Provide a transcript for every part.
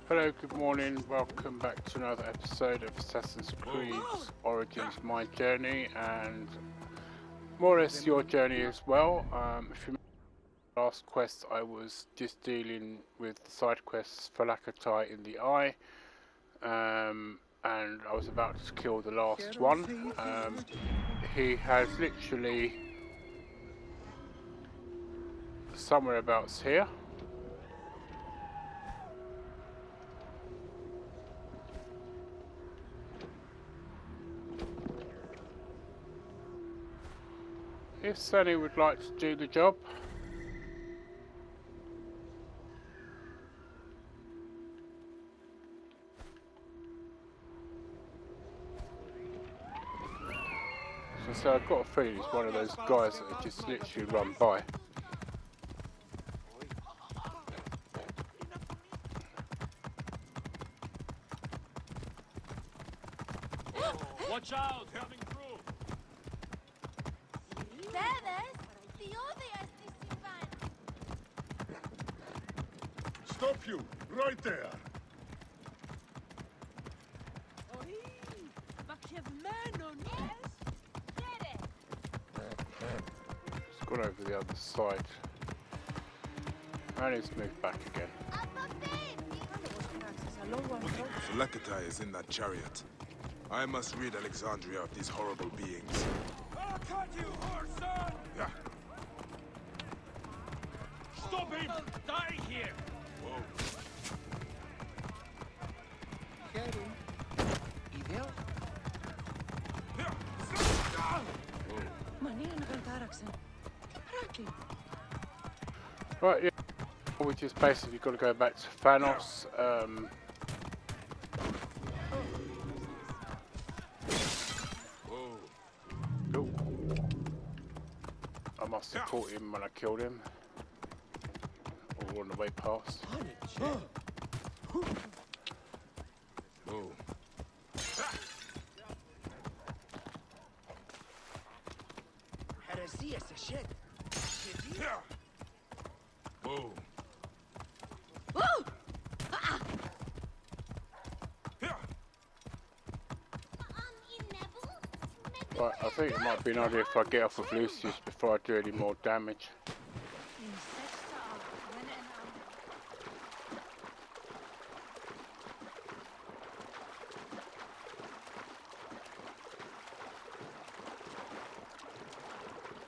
Hello, good morning, welcome back to another episode of Assassin's Creed Origins My Journey, and more or less your journey as well. If you remember the last quest, I was just dealing with the side quests for Lakatai in the Eye, and I was about to kill the last one. He has literally somewhere abouts here. If Sunny would like to do the job. So I've got a feeling he's one of those guys that just literally run by. Watch out! Coming through! Stop you! Right there! It's gone over the other side. And it's moved back again. Lakatai is in that chariot. I must rid Alexandria of these horrible beings. I'll cut you, horse son! Yeah. Stop him! Die here! Whoa. Right, yeah. We just basically got to go back to Thanos. Oh. I must have caught him when I killed him. Or on the way past. Oh. Whoa. Right, I think it might be an idea if I get off of Lucius before I do any more damage.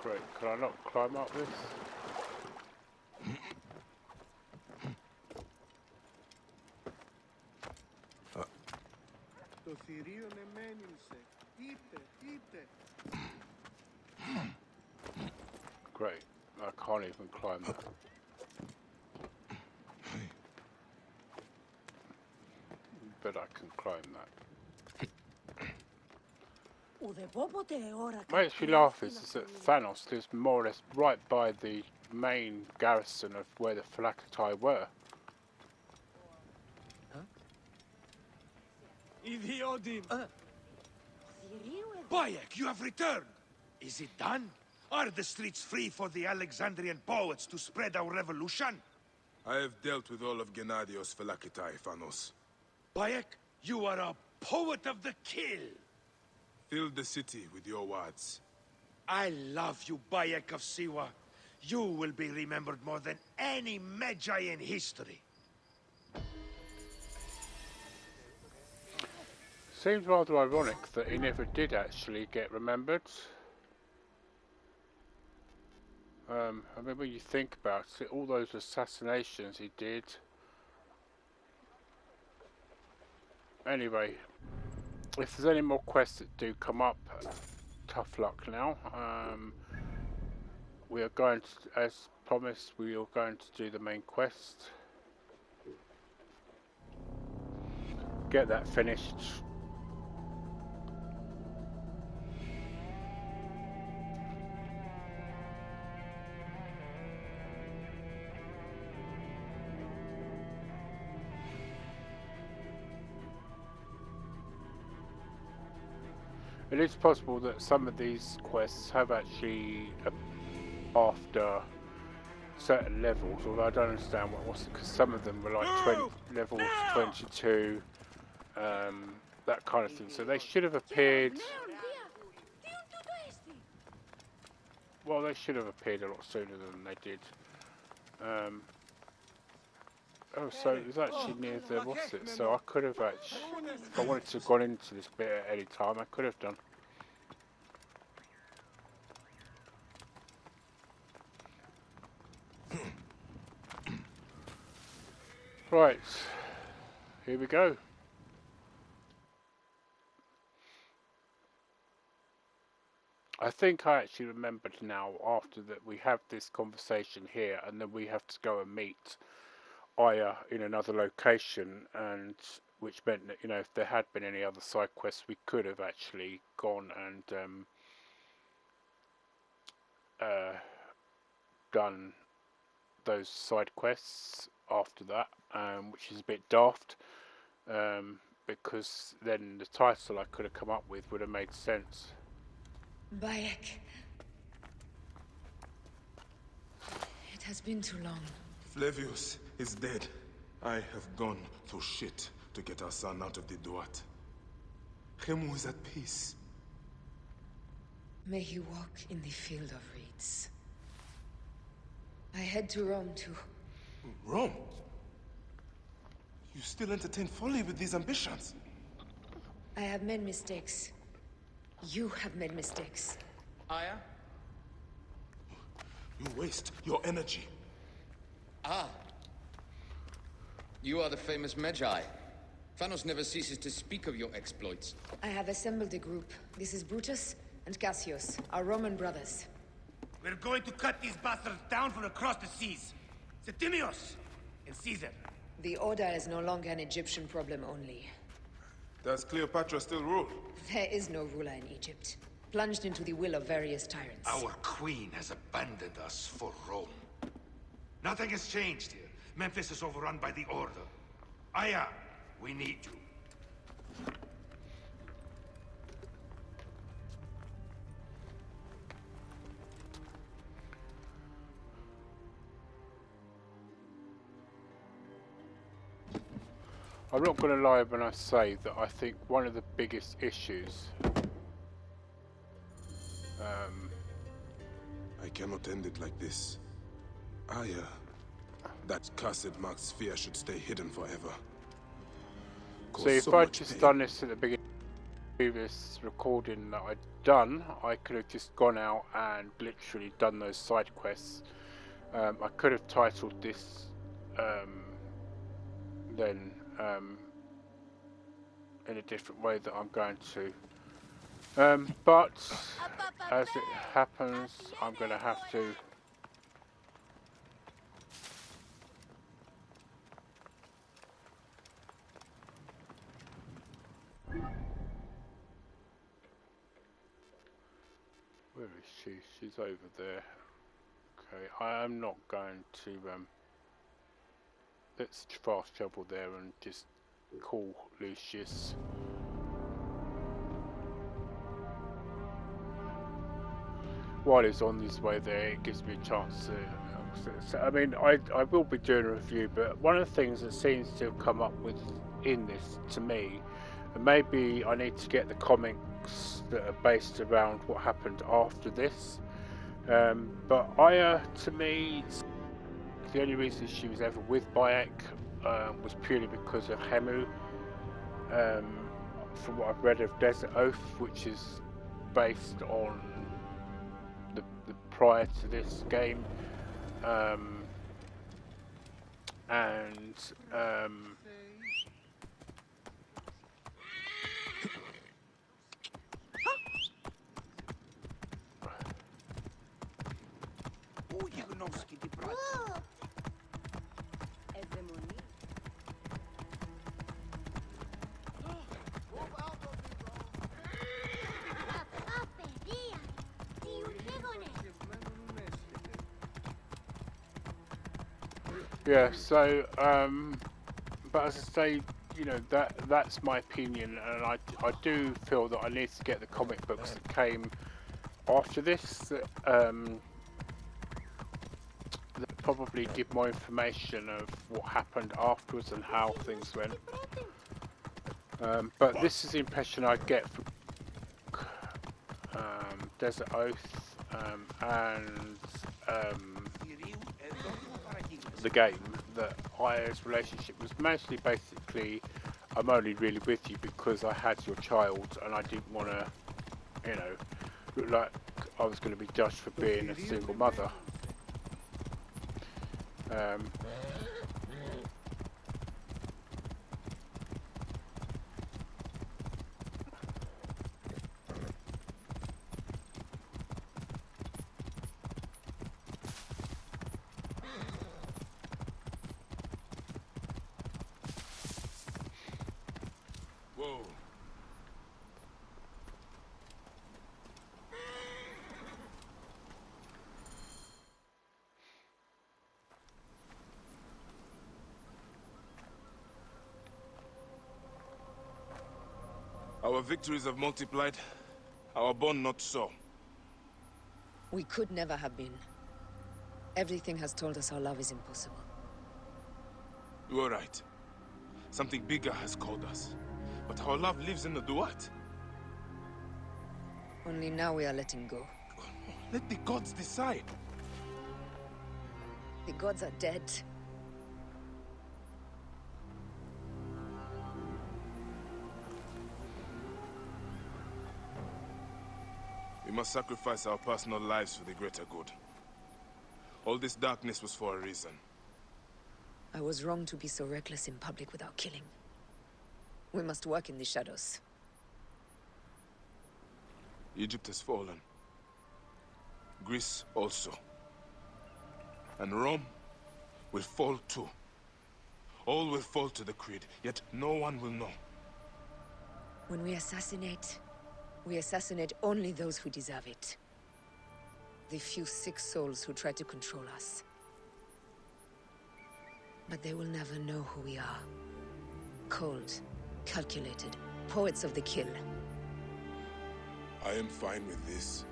Great, can I not climb up this? Great, I can't even climb that. But I can climb that. What makes me laugh is that Thanos lives more or less right by the main garrison of where the Phylakitai were. Idiotim! Bayek, you have returned! Is it done? Are the streets free for the Alexandrian poets to spread our revolution? I have dealt with all of Gennadios Phylakitai, Thanos. Bayek, you are a poet of the kill! Fill the city with your words. I love you, Bayek of Siwa. You will be remembered more than any Magi in history. Seems rather ironic that he never did actually get remembered. I mean, when you think about it, all those assassinations he did. Anyway, if there's any more quests that do come up, tough luck now. We are going to, as promised, we are going to do the main quest. Get that finished. It is possible that some of these quests have actually after certain levels, although I don't understand what's because some of them were like 20 levels 22, that kind of thing. So they should have appeared. Well, they should have appeared a lot sooner than they did. Oh, so it was actually near the what's it? So I could have actually, if I wanted to have gone into this bit at any time, I could have done. Right, here we go. I think I actually remembered now after that we have this conversation here and then we have to go and meet Aya in another location, and which meant that, you know, if there had been any other side quests we could have actually gone and done those side quests after that, which is a bit daft, because then the title I could have come up with would have made sense. Bayek. It has been too long. Flavius is dead. I have gone through shit to get our son out of the Duat. Khemu is at peace. May he walk in the field of reeds. I head to Rome too. Rome? You still entertain folly with these ambitions? I have made mistakes. You have made mistakes. Aya? You waste your energy. Ah. You are the famous Magi. Thanos never ceases to speak of your exploits. I have assembled a group. This is Brutus and Cassius, our Roman brothers. We're going to cut these bastards down from across the seas. Septimius and Caesar. The Order is no longer an Egyptian problem only. Does Cleopatra still rule? There is no ruler in Egypt. Plunged into the will of various tyrants. Our queen has abandoned us for Rome. Nothing has changed here. Memphis is overrun by the Order. Aya, we need you. I'm not going to lie when I say that I think one of the biggest issues I cannot end it like this. Aya, that cursed Mark's sphere should stay hidden forever. so Cause if so I'd much just pain. done this at the beginning of the previous recording that I'd done, I could have just gone out and literally done those side quests. I could have titled this then in a different way that I'm going to. But as it happens, I'm going to have to. Where is she? She's over there. Okay, I am not going to. Let's fast travel there and just call Lucius. While he's on his way there, it gives me a chance to. So, I mean, I will be doing a review, but one of the things that seems to have come up with in this to me, and maybe I need to get the comics that are based around what happened after this. But Aya, to me, the only reason she was ever with Bayek was purely because of Khemu. From what I've read of Desert Oath, which is based on the prior to this game, yeah, so, but as I say, you know, that's my opinion, and I do feel that I need to get the comic books that came after this, that probably give more information of what happened afterwards and how things went. But this is the impression I get from Desert Oath and the game, that Aya's relationship was mostly basically, I'm only really with you because I had your child and I didn't want to, you know, look like I was going to be judged for being a single mother. Whoa. Our victories have multiplied, our bond not so. We could never have been. Everything has told us our love is impossible. You are right. Something bigger has called us. But our love lives in the Duat. Only now we are letting go. Let the gods decide. The gods are dead. We must sacrifice our personal lives for the greater good. All this darkness was for a reason. I was wrong to be so reckless in public without killing. We must work in the shadows. Egypt has fallen. Greece also. And Rome will fall too. All will fall to the Creed, yet no one will know. When we assassinate only those who deserve it. The few sick souls who try to control us. But they will never know who we are. Cold, calculated, poets of the kill. I am fine with this.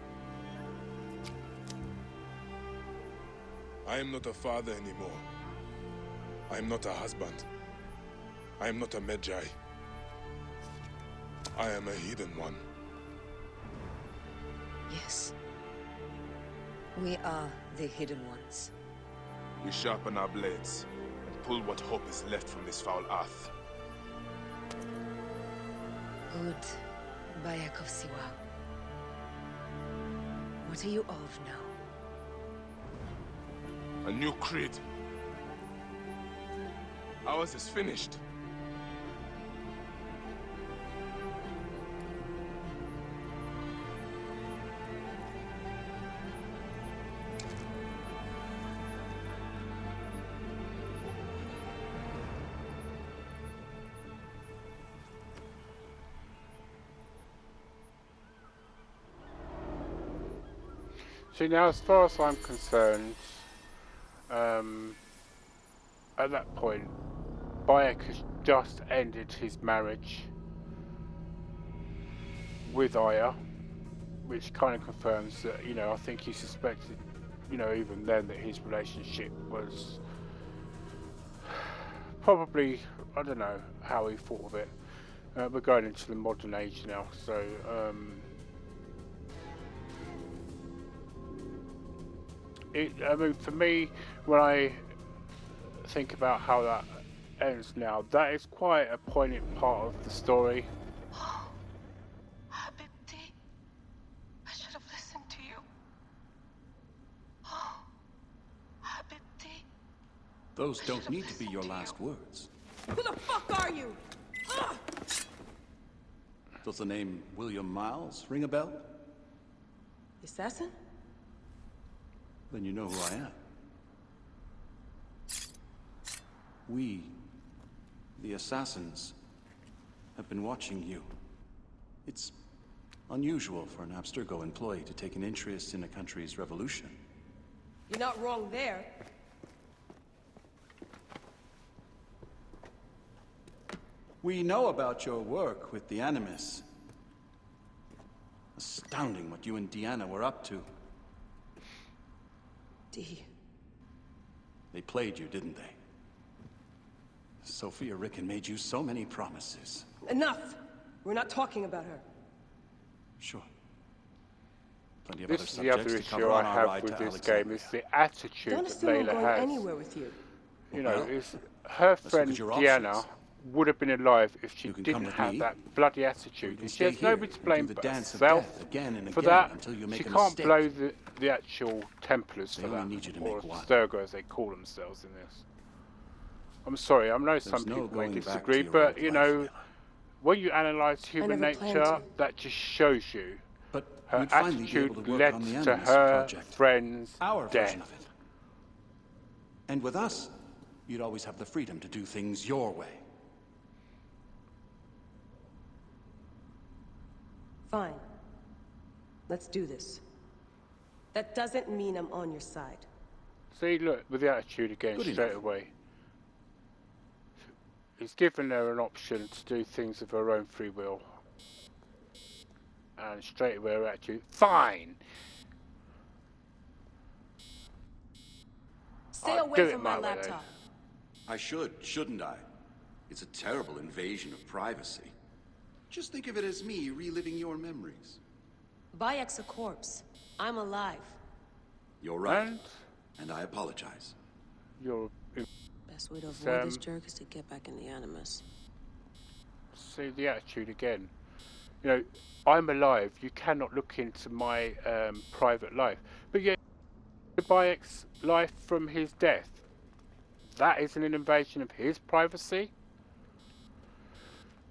I am not a father anymore. I am not a husband. I am not a Medjay. I am a hidden one. Yes. We are the hidden ones. We sharpen our blades and pull what hope is left from this foul earth. Good, Bayek of Siwa. What are you of now? A new creed. Ours is finished. See, now as far as I'm concerned, at that point, Bayek has just ended his marriage with Aya, which kind of confirms that, you know, I think he suspected, you know, even then that his relationship was probably, I don't know how he thought of it. We're going into the modern age now, so I mean, for me, when I think about how that ends now, that is quite a poignant part of the story. Habibti, I should have listened to you. Oh, Habibti. Those don't need to be your last words. Who the fuck are you? Does the name William Miles ring a bell? Assassin? Then you know who I am. We, the assassins, have been watching you. It's unusual for an Abstergo employee to take an interest in a country's revolution. You're not wrong there. We know about your work with the Animus. Astounding what you and Deanna were up to. D. They played you, didn't they? Sophia Ricken made you so many promises. Enough! We're not talking about her. Sure. Plenty of other This is the other subjects to cover issue I on our have ride with to this game, is the attitude Don't that assume I'm Layla going has. anywhere with you. You know, Well, is her look friend at your Deanna options. would have been alive if she You can come didn't with have me, that bloody or attitude. you can And she stay has nobody here to and blame do the but dance of herself death again and for again that. until you She make a can't mistake. blow the actual Templars They for only that, need you to or make one. Sturgo as they call themselves in this. I'm sorry, I know some There's no people may going back to disagree, your but old you life, know, Layla. when you analyse human never planned nature, to. that just shows you But her you'd finally be able attitude to work led on the to Animus her project. friend's Our version death. of it. And with us, you'd always have the freedom to do things your way. Fine. Let's do this. That doesn't mean I'm on your side. See, look, with the attitude again, Good straight enough. away. He's given her an option to do things of her own free will. And straight away her attitude, fine! Stay I'll away do from it my my way, then. laptop. I should, shouldn't I? It's a terrible invasion of privacy. Just think of it as me reliving your memories. Bayek's a corpse. I'm alive. You're right, And and I apologize. you're... Best way to avoid avoid this this jerk is to get back in the Animus. See the attitude again. You know, I'm alive. You cannot look into my private life. But yet, Bayek's life from his death. That is an invasion of his privacy.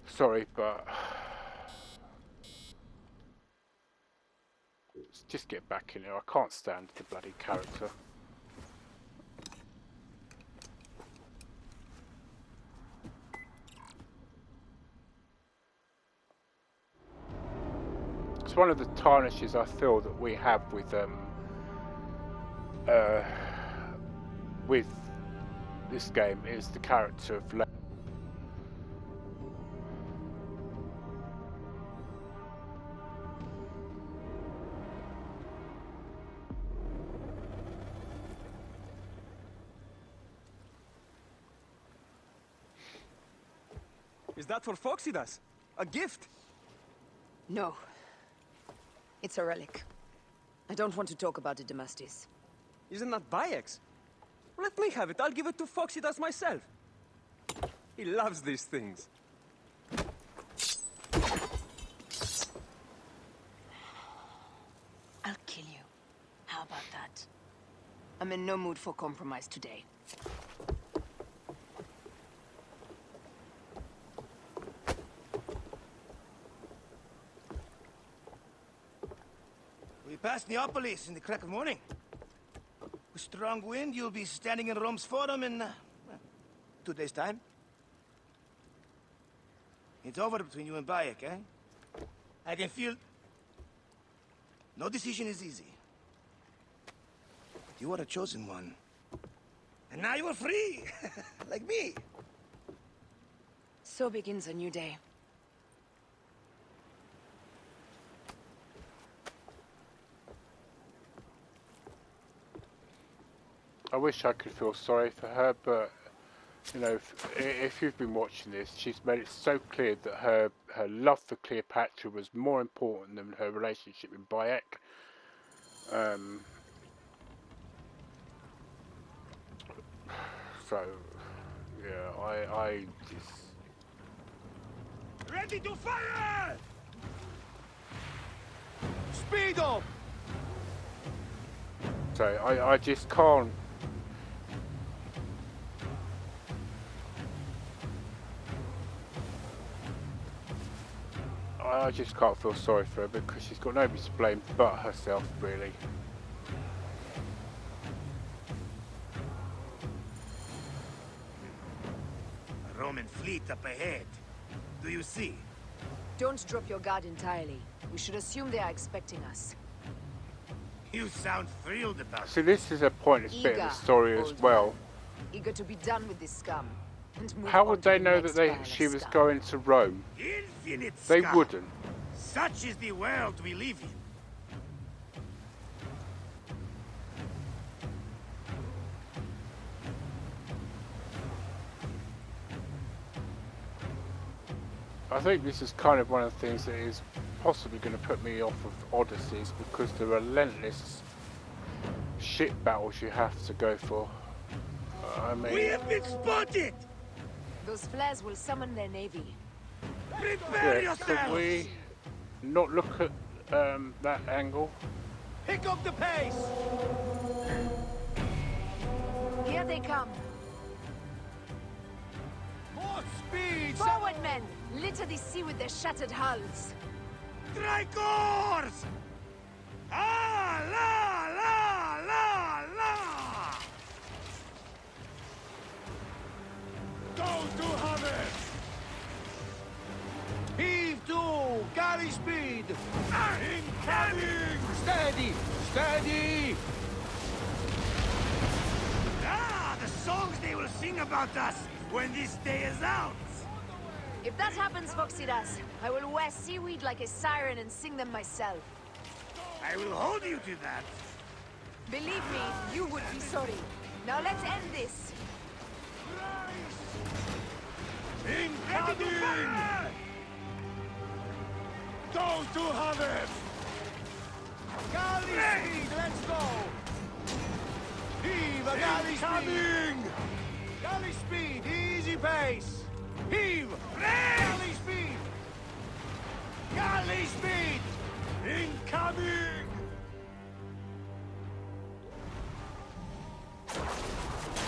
Sorry, but let's just get back in here. I can't stand the bloody character. It's one of the tarnishes I feel that we have with this game is the character of Layla. Is that for Foxidas? A gift? No. It's a relic. I don't want to talk about it, Damastis. Isn't that Bayek's? Let me have it. I'll give it to Foxidas myself. He loves these things. I'll kill you. How about that? I'm in no mood for compromise today. We passed Neapolis in the crack of morning. With strong wind, you'll be standing in Rome's Forum in, well, 2 days' time. It's over between you and Bayek, eh? I can feel... No decision is easy. But you are a chosen one. And now you are free! Like me! So begins a new day. I wish I could feel sorry for her, but you know, if you've been watching this, she's made it so clear that her love for Cleopatra was more important than her relationship with Bayek. So, yeah, I just... Ready to fire! Speed up! So, I just can't... I just can't feel sorry for her because she's got nobody to blame but herself, really. A Roman fleet up ahead. Do you see? Don't drop your guard entirely. We should assume they are expecting us. You sound thrilled about So this is a pointless bit of the Eager, story as old well. man. Eager to be done with this scum. And move How on would to they the know next that pile of she was scum. going to Rome? Infinite They scum. wouldn't. Such is the world we live in. I think this is kind of one of the things that is possibly going to put me off of Odysseys, because the relentless shit battles you have to go for. I mean... We have been spotted! Those flares will summon their navy. Prepare Yeah, yourselves! could we not look at that angle? Pick up the pace! Here they come. More speed! Forward, men! Litter the sea with their shattered hulls. Strikers! Ah, la, la, la, la! Go to harvest! Heave to! Galley speed! Incoming! Steady! Steady! Ah, the songs they will sing about us when this day is out! If that happens, Foxidas, I will wear seaweed like a siren and sing them myself. I will hold you to that. Believe me, you would be sorry. Now let's end this. Incoming! Go to harvest! Galley speed, let's go! Heave a galley speed! Galley speed, easy pace! Heave! Galley speed! Galley speed! Incoming!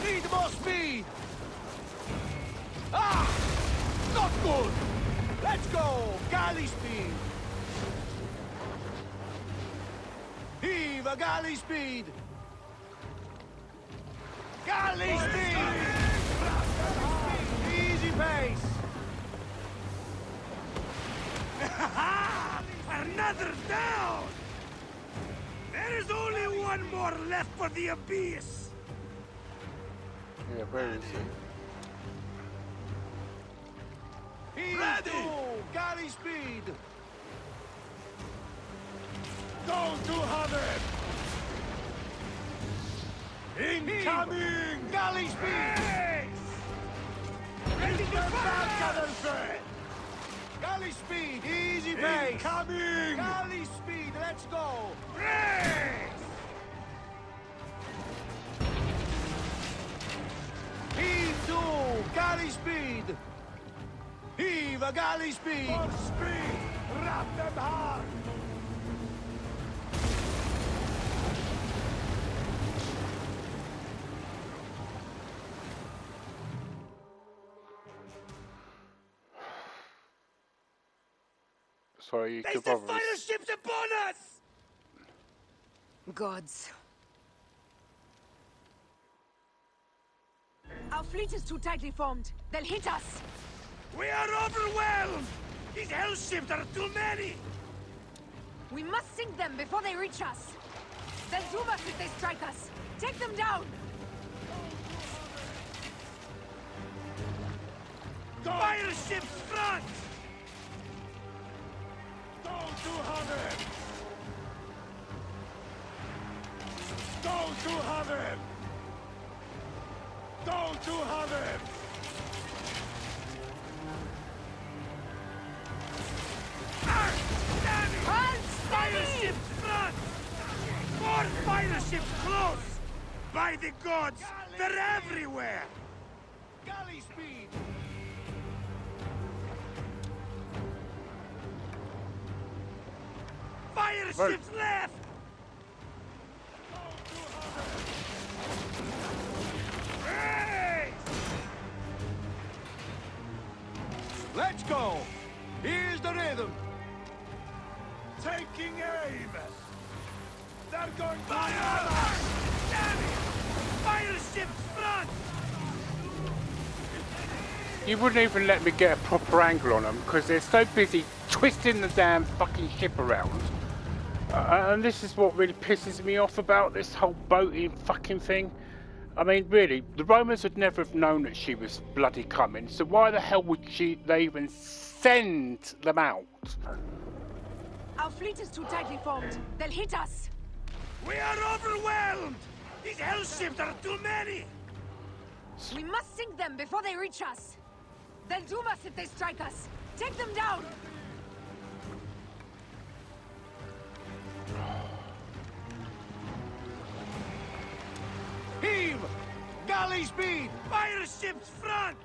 Need more speed! Ah! Not good! Let's go! Galley speed! Heave a galley speed! Galley speed! Easy pace! Another down! There is only one more left for the abyss! Yeah, where is he? Ready! Galley speed! Go to harvest! Incoming! Galley speed! Ready to fire! Galley speed, easy pace! Incoming! Galley speed, let's go! Brace! Heave to! Galley speed! Heave a galley speed! For speed! Wrap them hard! Sorry, you They could set probably... fire ships upon us! Gods. Our fleet is too tightly formed. They'll hit us. We are overwhelmed! These hell ships are too many! We must sink them before they reach us. They'll zoom us if they strike us. Take them down! Fire ships front! Go to harvest! Go to harvest! Go to harvest! Hold Fire steady! ships front! More fire ships close! By the gods, they're everywhere! Galley speed! Fire Right. ships left! Race! Let's go! Here's the rhythm! Taking aim! They're going fire! Damn it! Fire ships front! You wouldn't even let me get a proper angle on them because they're so busy twisting the damn fucking ship around. And this is what really pisses me off about this whole boating fucking thing. I mean, really, the Romans would never have known that she was bloody coming, so why the hell would they even send them out? Our fleet is too tightly formed. They'll hit us. We are overwhelmed! These hell ships are too many! We must sink them before they reach us. They'll doom us if they strike us. Take them down! Heave! Galley speed! Fire ship's front!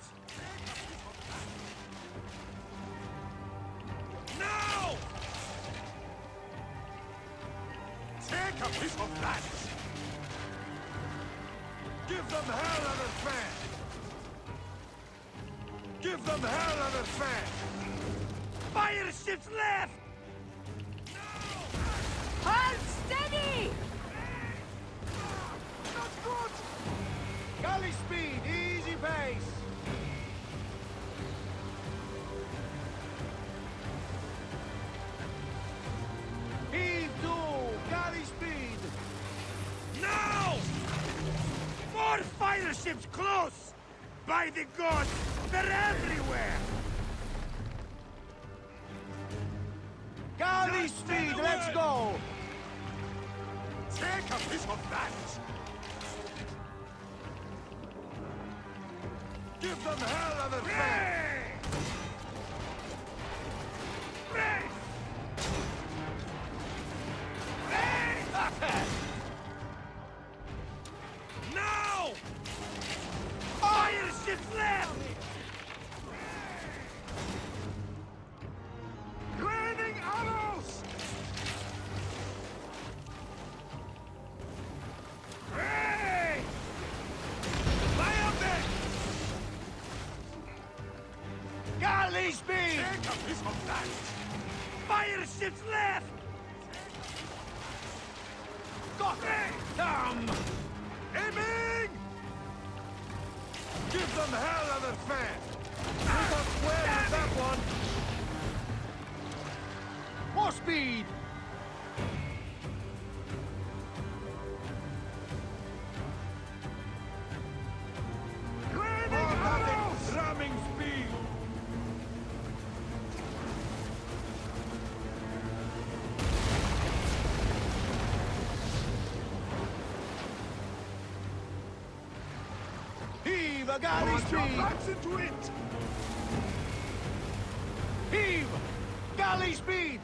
Now! Take a piece of that! Give them hell on their fan! Give them hell on their fan! Fire ship's left! Hold steady! Not good! Galley speed, easy pace! Heave to, galley speed! Now! More fire ships close! By the gods, they're everywhere! Galley speed, let's go! Take a piece of that! Give them hell on their face! Now! Fire ships left! Raining arrows! Hey! Fire there! Galley speed! Take a piece of that! Fire ships left! Got it! Come! Aiming! Give them hell on their fan! We got square with that one! More speed! Ramming speed! Heave a galley speed! Into it! Heave! Galley speed!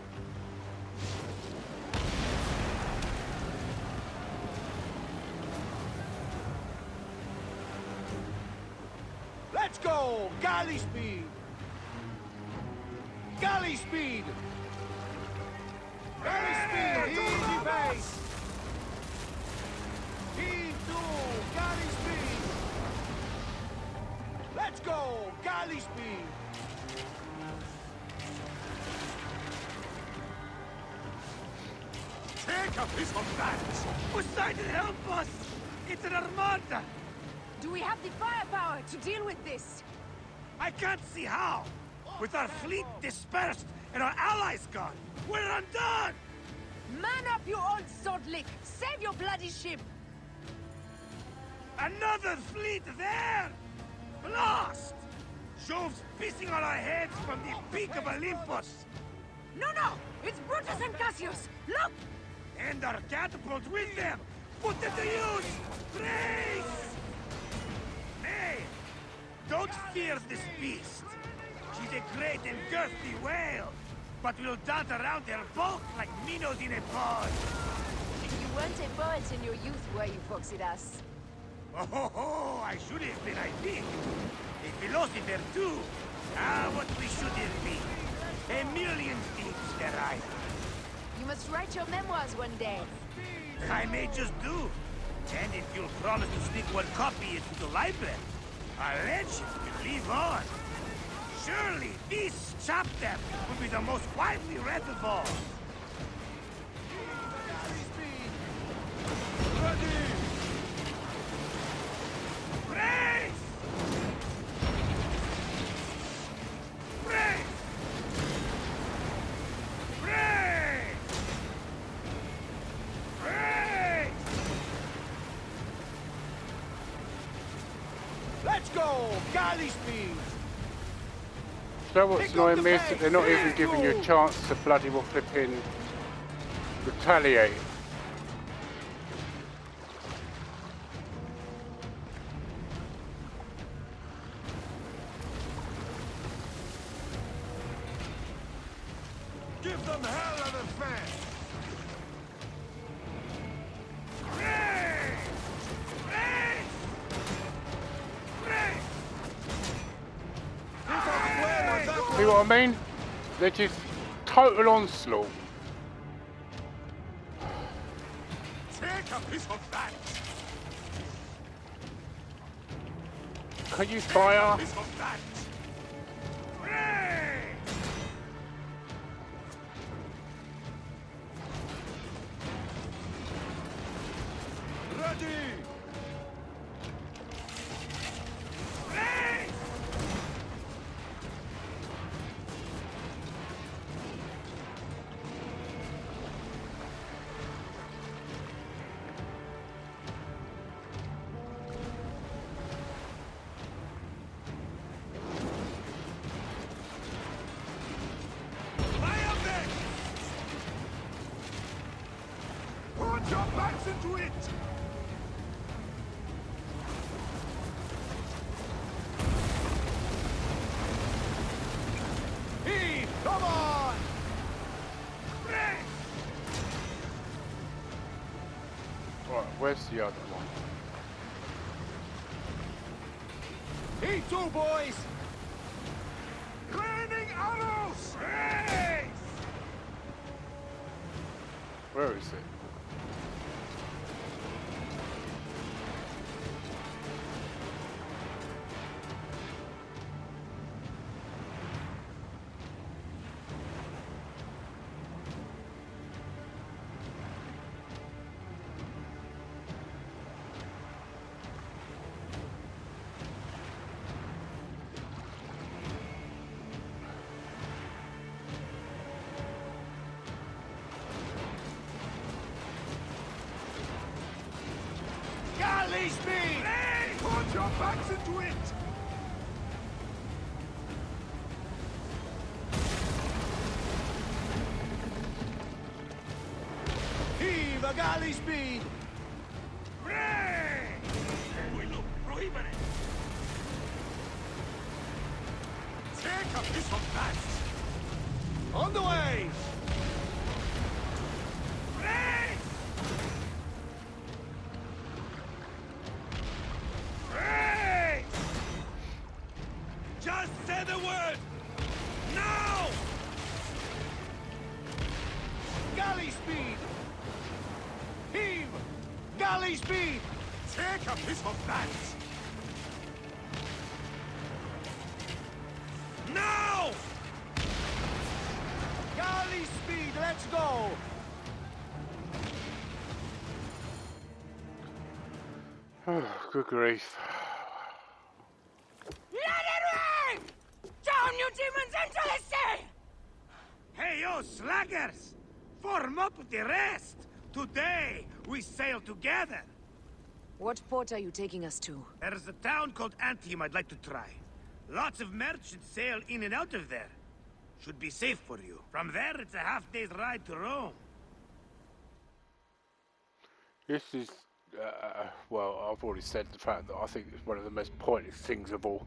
Let's go! Galley speed! Galley speed! Galley speed! Easy pace! Heave to! Galley speed! Let's go! Galley speed! Take a piece of that! Poseidon, help us! It's an armada! Do we have the firepower to deal with this? I can't see how! With our fleet dispersed and our allies gone, we're undone! Man up, you old sodlick! Save your bloody ship! Another fleet there! Blast! Jove's pissing on our heads from the peak of Olympus! No! It's Brutus and Cassius! Look! And our catapults with them! Put them to use! Brace! Hey! Don't fear this beast! She's a great and girthy whale, but we'll dart around her bulk like minnows in a pond! You weren't a poet in your youth, were you, Phoxidas? Oh, I should have been, I think. A philosopher, too. Ah, what we should have been. A million things, Derive. You must write your memoirs one day. I may just do. And if you'll promise to sneak one copy into the library, our legend will live on. Surely this chapter will be the most widely read of all. Ready! Brace! Brace! Brace! Brace! Let's go! Galley speed! So what's annoying me is that they're not even giving you a chance to bloody well flipping retaliate. Give them hell of a fan! See what I mean? They're just total onslaught. Take a piece of that! Can you fire? Piece of that! Ready! Put your backs into it! Heave! Come on! Right, where's the other one? Heave too, boys! Raining arrows! Where is it? Galley speed! Put your backs into it! Heave a galley speed! Take a piece of that! On the way! Just say the word! Now! Galley speed! Heave! Galley speed! Take a piece of that! Now! Galley speed, let's go! Oh, good grief. Down, you demons, into the sea! Hey, you slackers! Form up with the rest! Today, we sail together! What port are you taking us to? There's a town called Antium I'd like to try. Lots of merchants sail in and out of there. Should be safe for you. From there, it's a half-day's ride to Rome. This is, well, I've already said the fact that I think it's one of the most pointless things of all.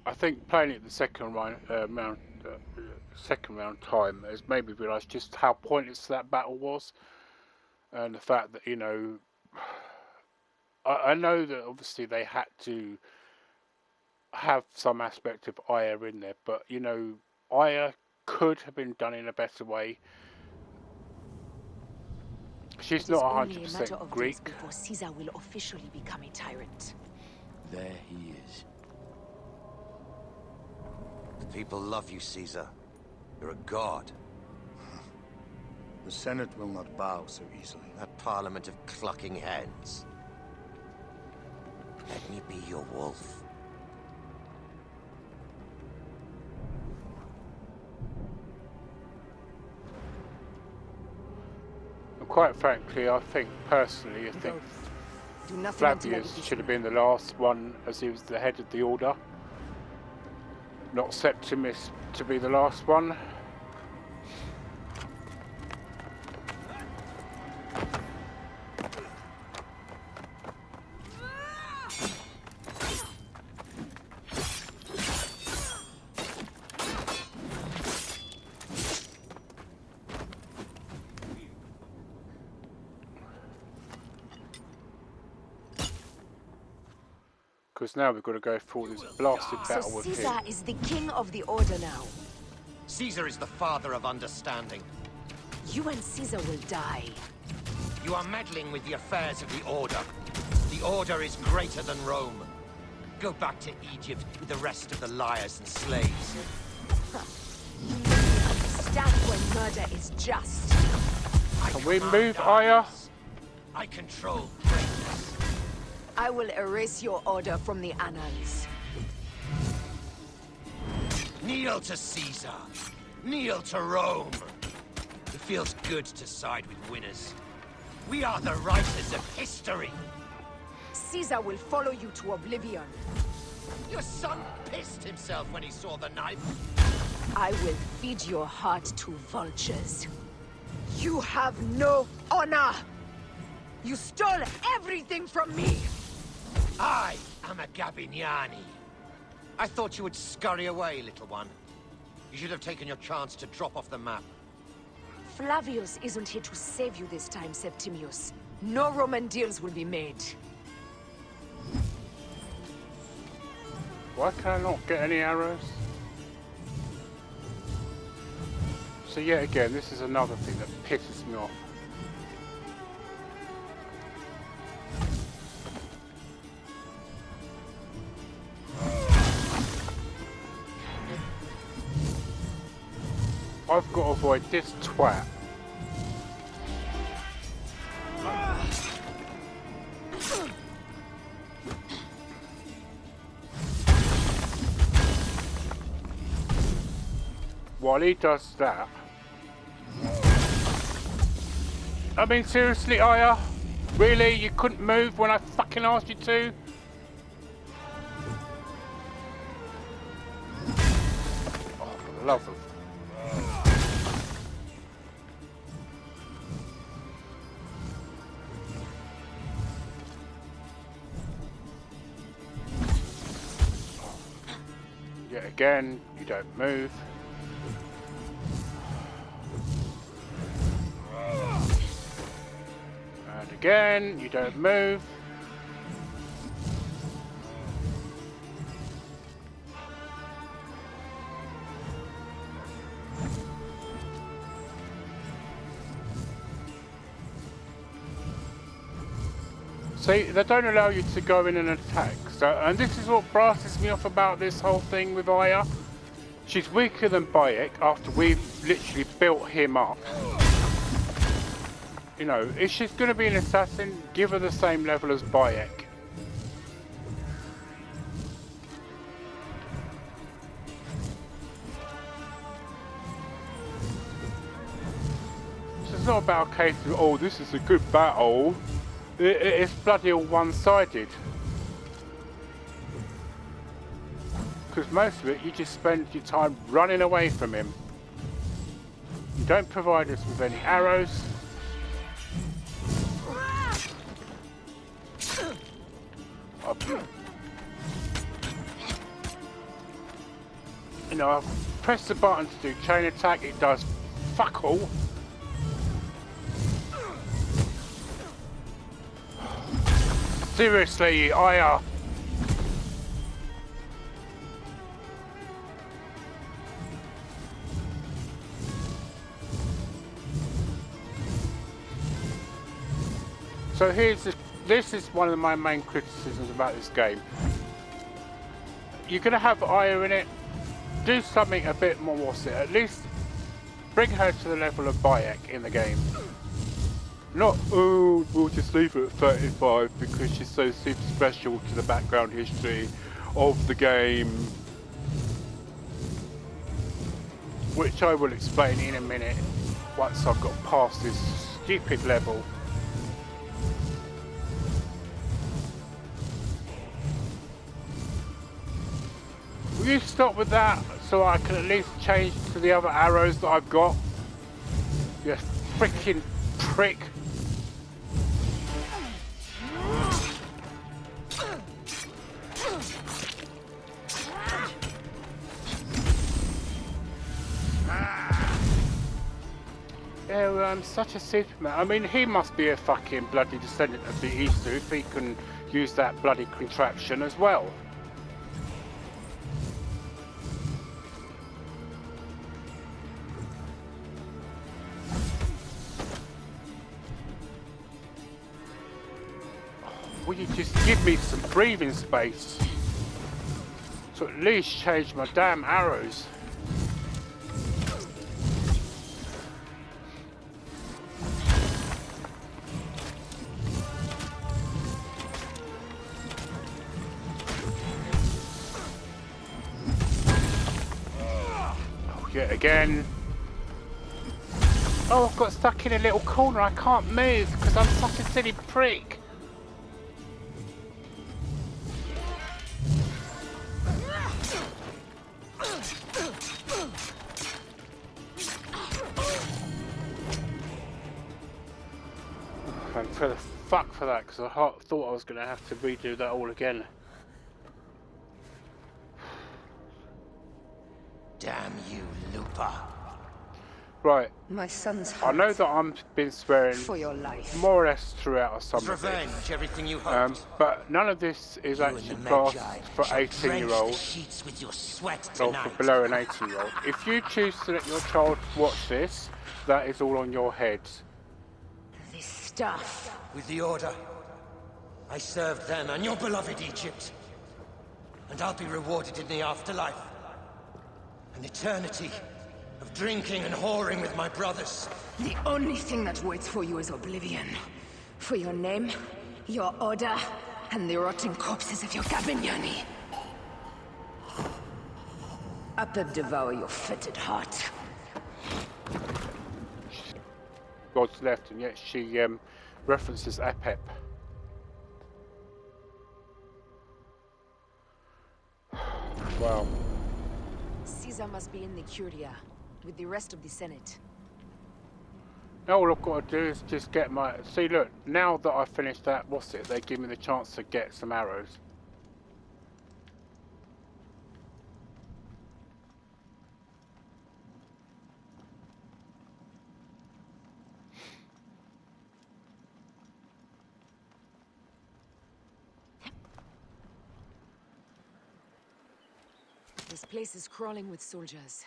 I think playing it the second round time has made me realise just how pointless that battle was, and the fact that, you know, I know that obviously they had to have some aspect of Aya in there, but, you know, Aya could have been done in a better way. She's not 100% Greek. Before Caesar will officially become a tyrant. There he is. The people love you, Caesar. You're a god. The Senate will not bow so easily. That parliament of clucking hens. Let me be your wolf. Quite frankly, I think personally, Flavius should have been the last one, as he was the head of the order. Not Septimus to be the last one. Because now we've got to go through this blasted So battle with Caesar him. is the king of the Order now. Caesar is the father of understanding. You and Caesar will die. You are meddling with the affairs of the Order. The Order is greater than Rome. Go back to Egypt with the rest of the liars and slaves. Understand when murder is just. Can we move, Aya? I control greatness. I will erase your order from the annals. Kneel to Caesar. Kneel to Rome. It feels good to side with winners. We are the writers of history. Caesar will follow you to oblivion. Your son pissed himself when he saw the knife. I will feed your heart to vultures. You have no honor! You stole everything from me! I am a Gabiniani. I thought you would scurry away, little one. You should have taken your chance to drop off the map. Flavius isn't here to save you this time, Septimius. No Roman deals will be made. Why can I not get any arrows? So yet again, this is another thing that pisses me off. I've got to avoid this twat. While he does that... I mean, seriously, Aya? Really? You couldn't move when I fucking asked you to? Oh, for the love of... Yet again, you don't move. And again, you don't move. See, they don't allow you to go in and attack. So, and this is what brasses me off about this whole thing with Aya. She's weaker than Bayek after we've literally built him up. You know, if she's going to be an assassin, give her the same level as Bayek. So it's not about a case of, oh, this is a good battle. It's bloody all one-sided. Because most of it, you just spend your time running away from him. You don't provide us with any arrows. You know, I've pressed the button to do chain attack, it does fuck all. Seriously, Aya. So this is one of my main criticisms about this game. You're going to have Aya in it, do something a bit more, what's it, at least bring her to the level of Bayek in the game. Not, oh, we'll just leave her at 35 because she's so super special to the background history of the game. Which I will explain in a minute once I've got past this stupid level. Will you stop with that so I can at least change to the other arrows that I've got? You freaking prick. Yeah, well, I'm such a Superman. I mean, he must be a fucking bloody descendant of the Easter if he can use that bloody contraption as well. Will you just give me some breathing space to at least change my damn arrows? Oh, yet again. Oh, I've got stuck in a little corner. I can't move because I'm such a silly prick. For the fuck for that, because I thought I was going to have to redo that all again. Damn you, Lupa. Right. My son's I know that I've been swearing for your life, more or less throughout some of Revenge, this. everything you hoped. But none of this is actually classed for 18-year-olds or for below an 18-year-old. If you choose to let your child watch this, that is all on your heads. this stuff. With the Order, I served them and your beloved Egypt. And I'll be rewarded in the afterlife. An eternity of drinking and whoring with my brothers. The only thing that waits for you is oblivion. For your name, your order, and the rotting corpses of your Gabignani. Apep devour your fetid heart. God's left, and yet she references Apep. Wow. Caesar must be in the Curia, with the rest of the Senate. Now all I've got to do is just get my... See, look, now that I've finished that, what's it? They give me the chance to get some arrows. This place is crawling with soldiers.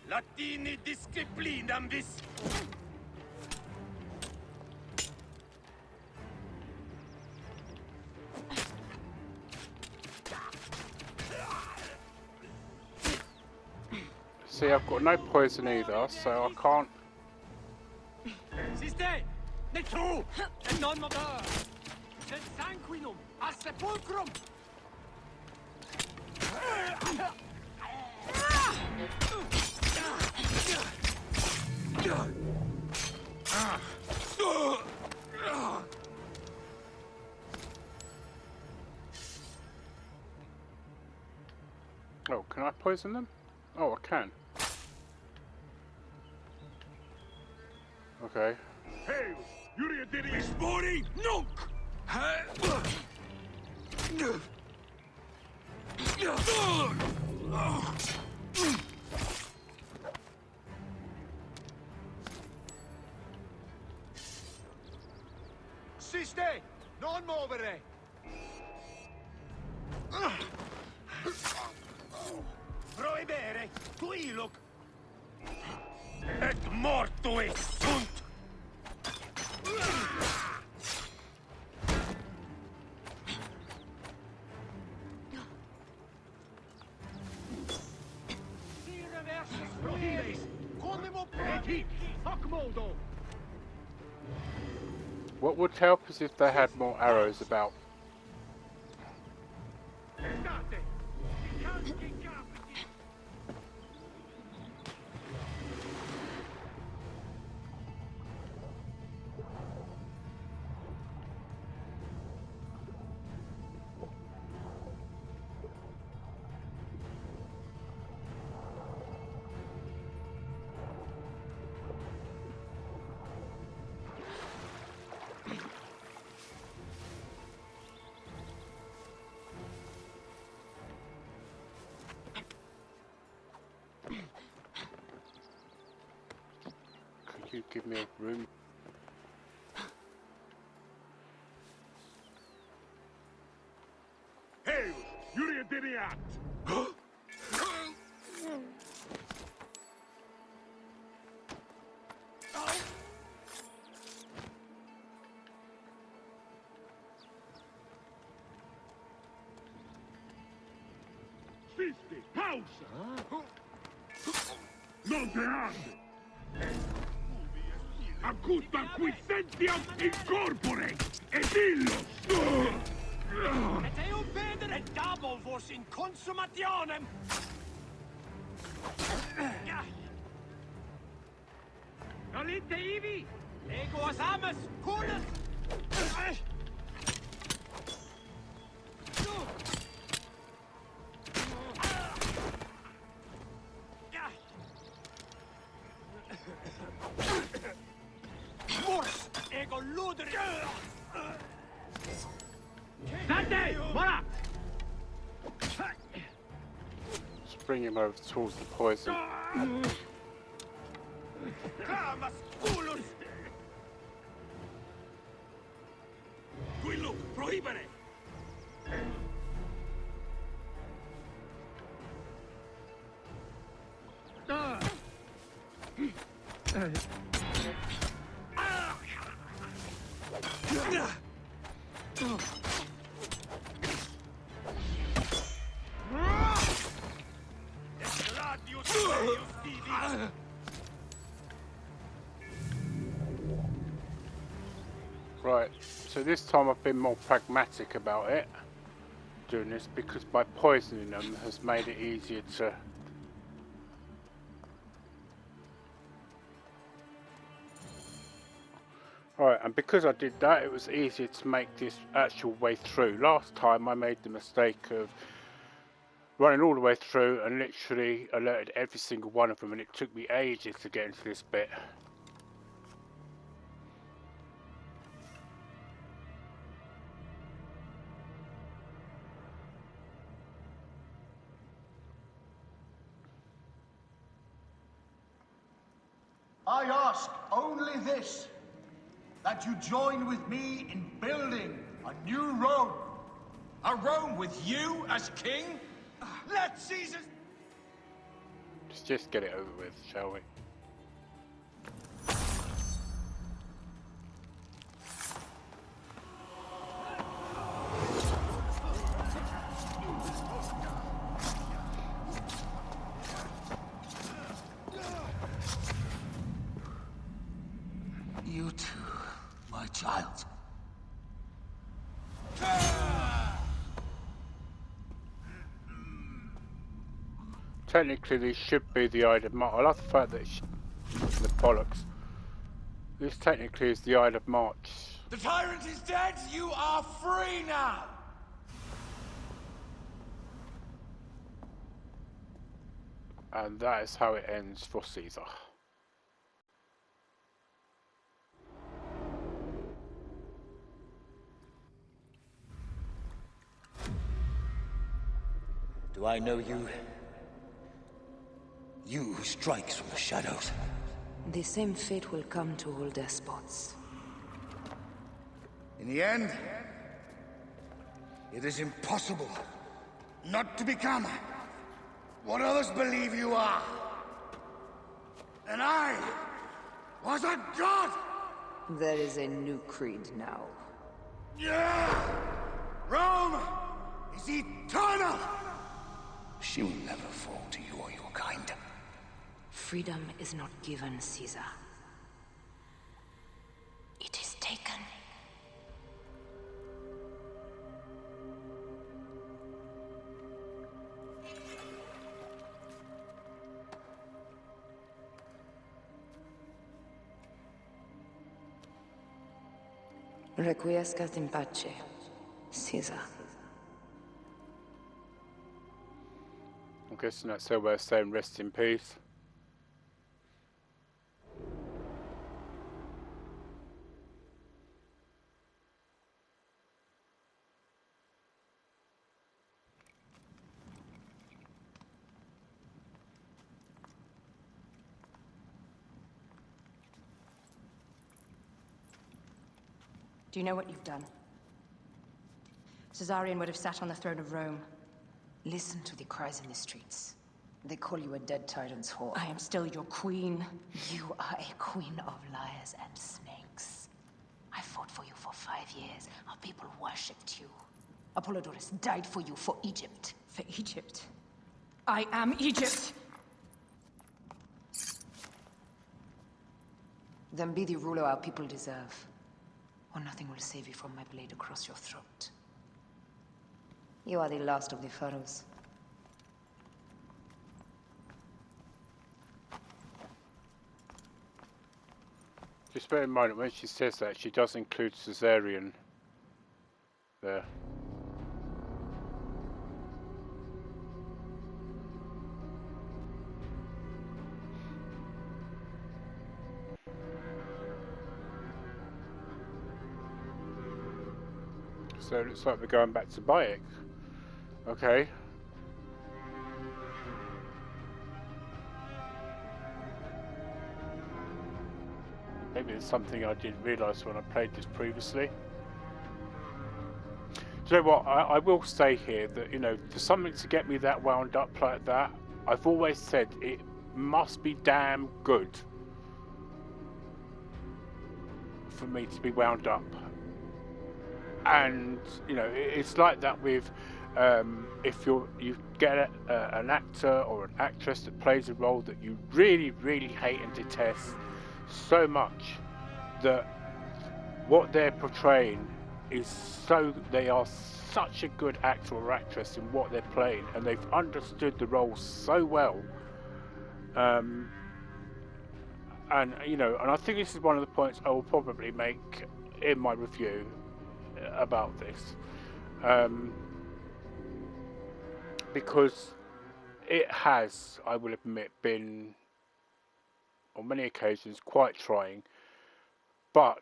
Latini disciplinam vis. See, I've got no poison either, so I can't... Siste! Ne tru! Et non mover! Sed sanguinum a sepulcrum! Oh, can I poison them? Oh, I can. Okay. Hail! Yuria diri spori nunc! Siste! Non movere! Proibere! Tu iluc! Et mortui sunt! What would help is if they had more arrows about. you give me a room? Hail, Yuri Deniat! Siste, pausa! Non te ande! Accusta quisentiam incorpore! Et illos! Et eo vedere double vos in consummationem! Nolite ivi! Ego as ames, cunas! Mors! Ego ludere! Dante! Voilà! Just bring him over towards the poison. Clamas culus! Quillo, prohibere! Right, so this time I've been more pragmatic about it, doing this, because by poisoning them has made it easier to... Right, and because I did that, it was easier to make this actual way through. Last time I made the mistake of running all the way through and literally alerted every single one of them, and it took me ages to get into this bit. I ask only this, that you join with me in building a new Rome. A Rome with you as king? Let Caesar... Just get it over with, shall we? You too, my child. Technically, this should be the Eye of March. I love the fact that it's the bollocks. This technically is the Eye of March. The tyrant is dead, you are free now! And that is how it ends for Caesar. Do I know you? You who strikes from the shadows. The same fate will come to all despots. In the end, it is impossible not to become what others believe you are. And I was a god! There is a new creed now. Yeah! Rome is eternal! She will never fall to you or your kind. Freedom is not given, Caesar. It is taken. Requiescat in pace, Caesar. I'm guessing that's how we're saying rest in peace. Do you know what you've done? Caesarion would have sat on the throne of Rome. Listen to the cries in the streets. They call you a dead tyrant's whore. I am still your queen. You are a queen of liars and snakes. I fought for you for 5 years. Our people worshipped you. Apollodorus died for you, for Egypt. For Egypt? I am Egypt! Then be the ruler our people deserve, or nothing will save you from my blade across your throat. You are the last of the pharaohs. Just bear in mind that when she says that, she does include Caesarion there. So it looks like we're going back to Bayek. Okay. Maybe it's something I didn't realise when I played this previously. Do you know what? I will say here that, you know, for something to get me that wound up like that, I've always said it must be damn good for me to be wound up. And, you know, it's like that with if you get an actor or an actress that plays a role that you really, really hate and detest so much that what they're portraying is they are such a good actor or actress in what they're playing, and they've understood the role so well. And you know, and I think this is one of the points I will probably make in my review about this, because it has, I will admit, been on many occasions quite trying, but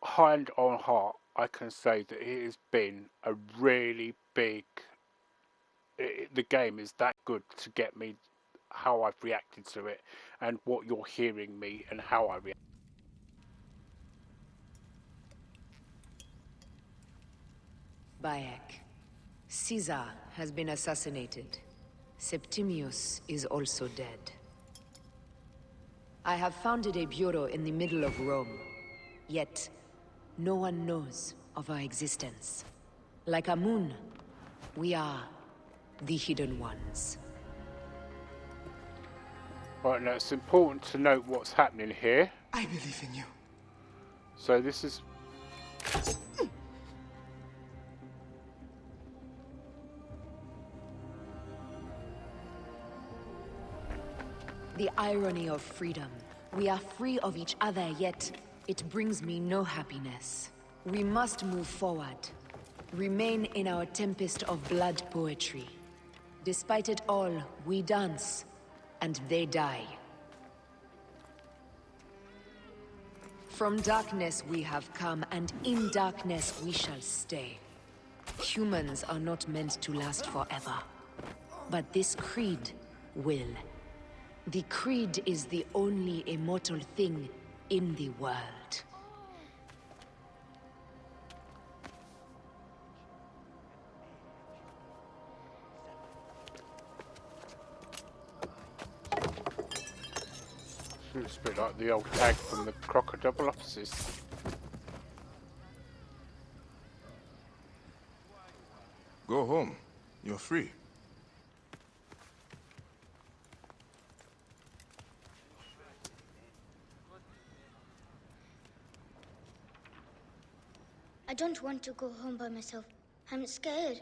hand on heart I can say that it has been a really big, the game is that good to get me how I've reacted to it and what you're hearing me and how I react. Bayek. Caesar has been assassinated. Septimius is also dead. I have founded a bureau in the middle of Rome, yet no one knows of our existence. Like Amun, we are the Hidden Ones. Right, now it's important to note what's happening here. I believe in you. So this is... The irony of freedom. We are free of each other, yet it brings me no happiness. We must move forward. Remain in our tempest of blood poetry. Despite it all, we dance, and they die. From darkness we have come, and in darkness we shall stay. Humans are not meant to last forever. But this creed will. The creed is the only immortal thing in the world. It's a bit like the old tag from the Crocodile offices. Go home. You're free. I don't want to go home by myself. I'm scared.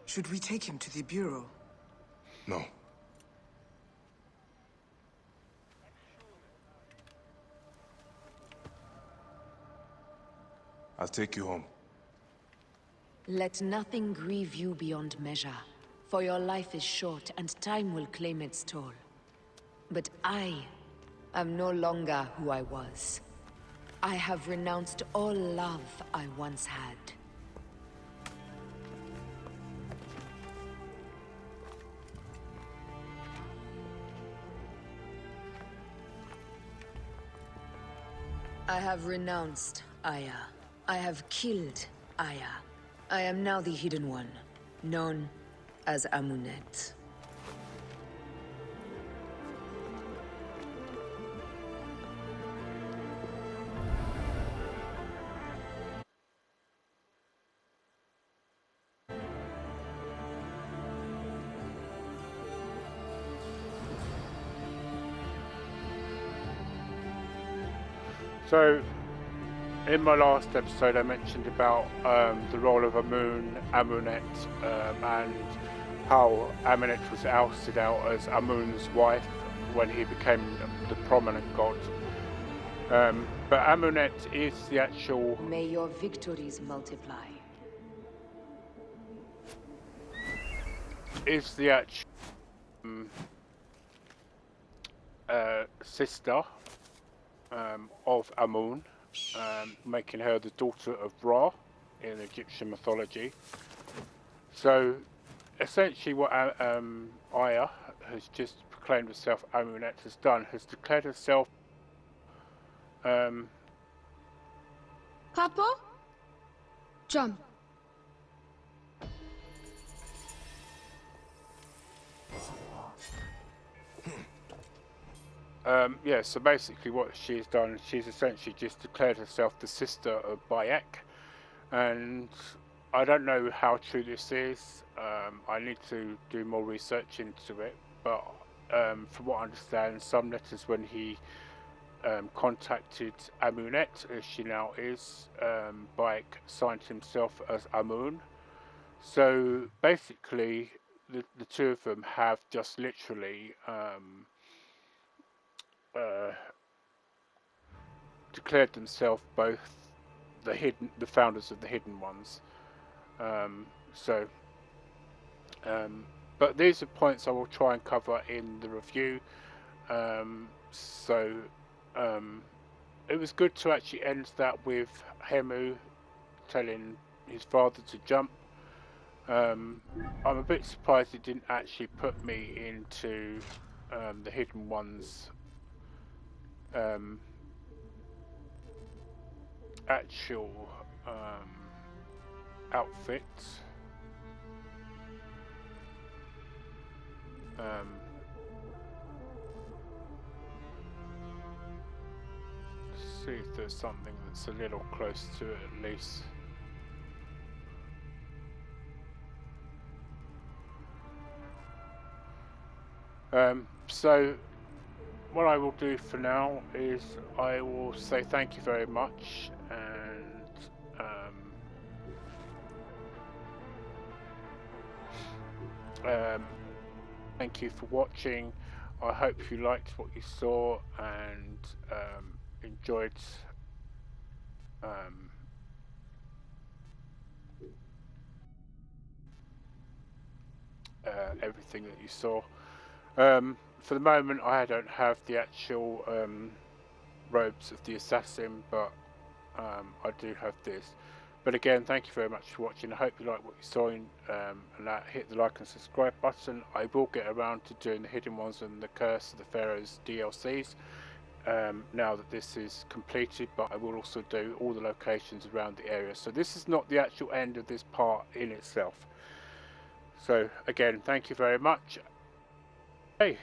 Should we take him to the Bureau? No. I'll take you home. Let nothing grieve you beyond measure, for your life is short and time will claim its toll. But I am no longer who I was. I have renounced all love I once had. I have renounced Aya. I have killed Aya. I am now the Hidden One, known as Amunet. So, in my last episode I mentioned about the role of Amunet, and how Amunet was ousted out as Amun's wife when he became the prominent god. But Amunet is the actual... May your victories multiply. Is the actual sister of Amun, making her the daughter of Ra in Egyptian mythology. So essentially what Aya has just proclaimed herself Amunet has done, has declared herself Papa? Jump. yeah, so basically what she's done, she's essentially just declared herself the sister of Bayek, and I don't know how true this is. I need to do more research into it, but from what I understand, some letters when he contacted Amunet, as she now is, Bayek signed himself as Amun. So basically the two of them have just literally declared themselves both the founders of the Hidden Ones. But these are points I will try and cover in the review. It was good to actually end that with Hemu telling his father to jump. I'm a bit surprised it didn't actually put me into the Hidden Ones actual outfit. See if there's something that's a little close to it at least. So what I will do for now is I will say thank you very much, and thank you for watching. I hope you liked what you saw and enjoyed everything that you saw. For the moment I don't have the actual robes of the assassin, but I do have this. But again, thank you very much for watching. I hope you like what you saw, and hit the like and subscribe button. I will get around to doing the Hidden Ones and the Curse of the Pharaohs DLCs now that this is completed, but I will also do all the locations around the area. So this is not the actual end of this part in itself. So again, thank you very much. Hey.